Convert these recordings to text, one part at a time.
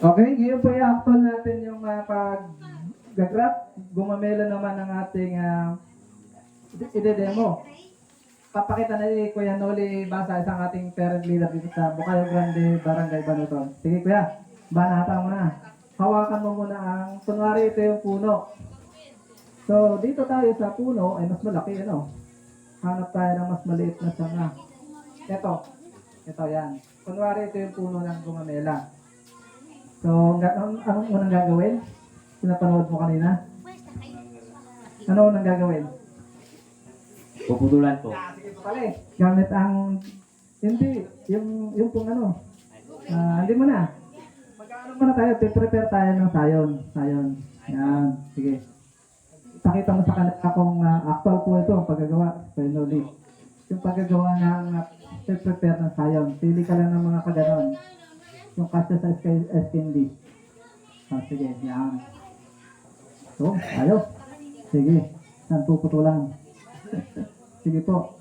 Okay, ngayon po i-actual natin yung pag-graph. Gumamela naman ang ating ide-demo. Papakita na ni Kuya Noli Basa, isang ating parent leader dito sa Bukayo Grande, Barangay Banuton. Sige Kuya, banata mo na. Hawakan mo muna kunwari ito yung puno. So, dito tayo sa puno, ay mas malaki, ano? Hanap tayo ng mas maliit na sanga. Ito yan. Kunwari ito yung puno ng gumamela. So, anong unang gagawin? Pinapanood mo kanina? Ano unang gagawin? Puputulan po. Sige po pala eh. Gamit ang, hindi, yung pong ano. Hindi mo na. Magkaano muna tayo, prepare tayo ng sayon. Yan, sige. Pakita mo sa kanila kung actual po ito ang paggagawa. Finally. Yung paggagawa ng prepare ng sayon. Pili ka lang ng mga kaganon. Yung kasya sa SKND. Sige, yan. So, ayos. Sige, saan puputulan? Sige po.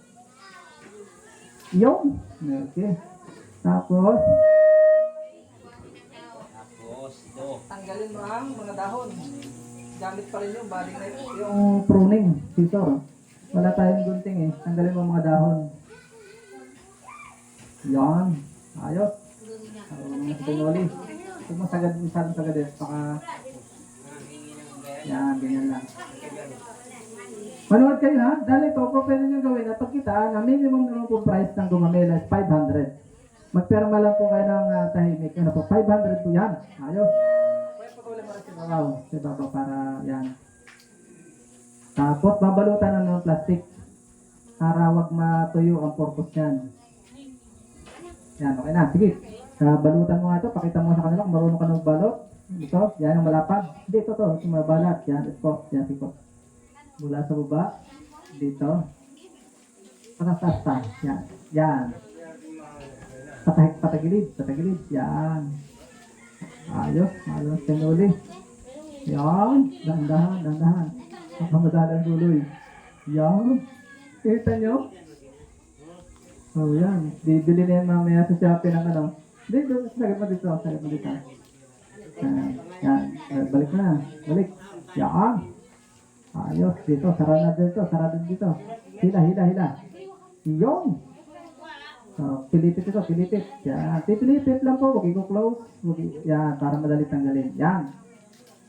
Yung. Okay. Tapos, Ito. tanggalin mo ang mga dahon. Gamit pa rin yung body knife. Yung pruning, scissor. Wala tayong gunting eh. Tanggalin mo ang mga dahon. Yan. Ayos. Mga pinoli. Huwag mo masyadong sagad eh. Baka, yan, ganyan lang. Manood kayo ha. Dahil ito, kung pwede nyo gawin at pagkita na minimum naman po price ng gumamela is 500. Magpirma lang po kayo ng tahimik. Ano po, 500 po yan. Ayos. Pwede po tuloy mo rin si Babaw. Si Babaw para yan. Tapos, babalutan na ng plastic para wag matuyo ang purpose yan. Yan, okay na. Sige. Balutan mo nga ito. Pakita mo sa kanila kung marunong ka ng balot. Ito, yan ang malapad. Hindi, ito. Ito mabalat. Yan, ito. Yan, ito. Mula sa baba, dito, patasta, yan, patagilid, yan, ayos, pinuli, yan, dandahan, madalang guloy, yan, kita nyo? Oh, yan, bibili na yan mamaya sa Shopee ng ano, dito, sagad mo dito, yan, balik na, yan, ayos, dito, sarado dito. Hila. Yung. So, pilipit ito. Yan, pipilipit lang po. Huwag i-close. Yan, para madali tanggalin. Yan.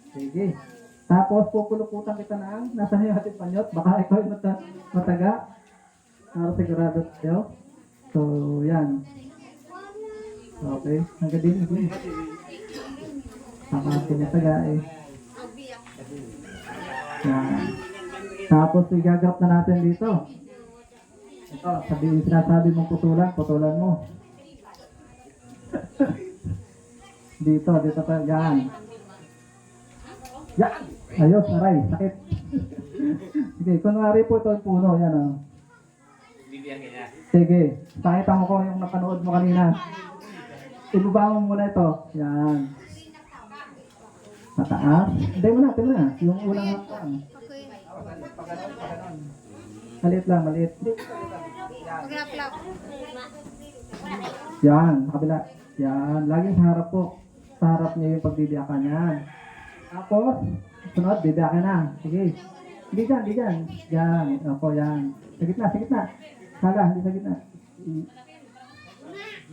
Sige. Tapos, pupuluputan kita na nasa yung ating panyot. Baka ikaw ay mataga. Para sigurado tayo. So, yan. Okay. Hanggang din. Tama pinataga eh. Yan. Tapos igagrap na natin dito. Ito, sinasabi mong putulan mo. dito pa, yan. Yan! Ayos, aray, sakit. Sige, kunwari po ito yung puno, yan o. Sige, pakita mo ko yung napanood mo kanina. Ibaba mo muna ito. Yan. Mataas. Hindi mo na. Yung unang hapon. Maliit lang. Yan, kabila. Yan, laging sa harap po. Sa harap niya yung pagbibiyakan yan. Tapos, sunod, bibiyakan na. Sige. Hindi dyan. Yan, ako yan. Sa gitna. Sala, hindi sa gitna.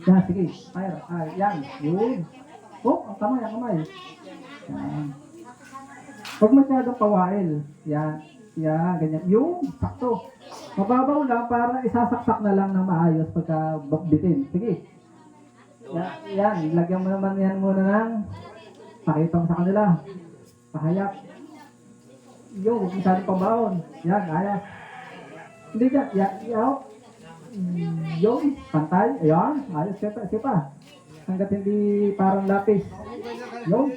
Yan, sige. Fire. Yan, yun. Oh, ang kamay. Yan. Huwag masyadong kawail. Yan, ganyan. Yung, sakto. Mababaw lang para isasaksak na lang ng maayos pagka bitin. Sige. Yan, lagyan mo naman yan muna ng pakita mo sa kanila. Pahayap. Yung, huwag masyadong pambaon. Yan, ayos. Hindi dyan. Yung, pantay. Ayan, ayos. Sipa. Hanggat hindi parang lapis. Yung,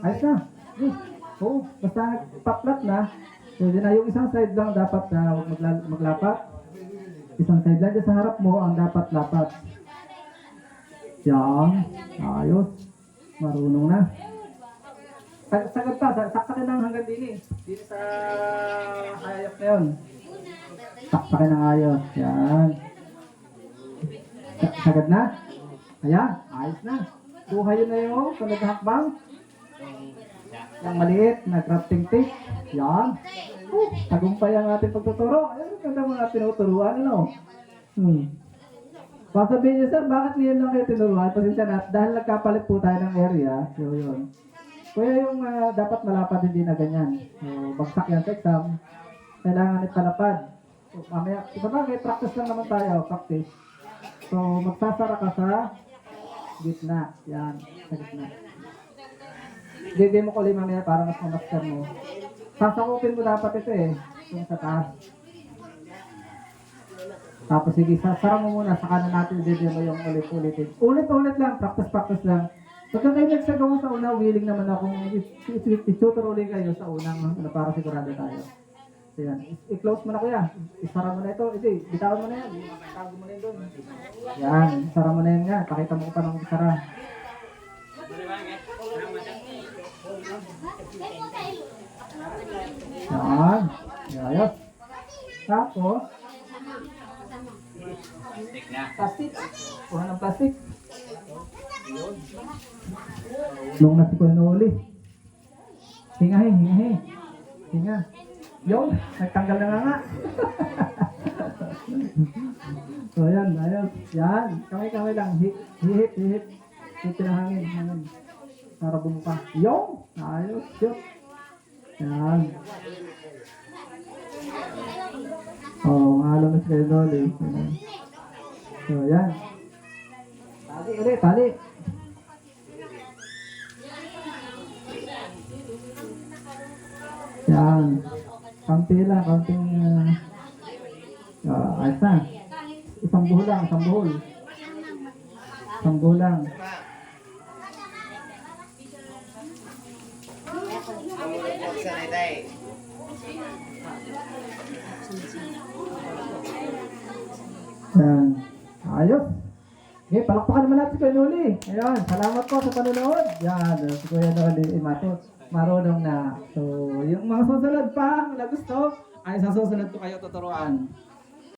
ayos na. Oo, basta paplat na. Pwede na yung isang side lang dapat na maglapat. Isang side lang sa harap mo ang dapat lapat. Yan. Ayos. Marunong na. Sagad pa. Saksakin lang hanggang dini. Dito sa hayop na yun. Saksakin ng ayos. Yan. Sagad na. Ayan. Ayos na. Kuha yun na yung sunod na hakbang. Yung maliit na crafting tape. Yan. Tagumpay ang ating pagtuturo. Ayun, ganda mga tinuturuan, ano? Sasabihin niyo, sir, bakit niyan lang kayo tinuruan? Pasensya na, dahil nagkapalit po tayo ng area, yun. Kaya yung dapat malapad hindi na ganyan. So, bagsak yan sa exam, kailangan ipalapad. So, mamaya, isa bagay, practice lang naman tayo, practice. So, magsasara ka sa gitna. Yan, sa gitna. Hindi mo ko mamaya para mas mamaster mo. Sasakupin mo dapat ito yung sa taas. Tapos sige, sasara mo muna, saka na natin video mo yung ulit-ulitin. Ulit-ulit lang, practice lang. Pagka kayo nagsagawa sa una, willing naman akong i-tutor ulit kayo sa unang para sigurado tayo. So yan, i-close mo na kuya. Isara mo na ito. Hindi, bitawan mo na yan. Itago mo na yun doon. Yan, isara mo na yan nga. Pakita mo ko pa ng isara. Yan. Ayos. Tapos, plastic. Kuha ng plastic. Long na si Kuya Noli. Hinga. Yung, nagtanggal na nga. So, yan, ayos. Yan, kamay lang. Hihip. Hihip ng hangin. Para bumuka. Yung, ayos. Yun. Yan. Alam na si Kuya Noli. So, yan. Tali. Yan. Kaunting ayos na. Isang buhol lang. Yan. Ayos. Okay, palakpakan naman natin si Kuya Noli. Ayun, salamat po sa panonood. Yan, si Kuya Noli, marunong na. So, yung mga susunod pa, na gusto, ay sa susunod ko kayo tuturuan.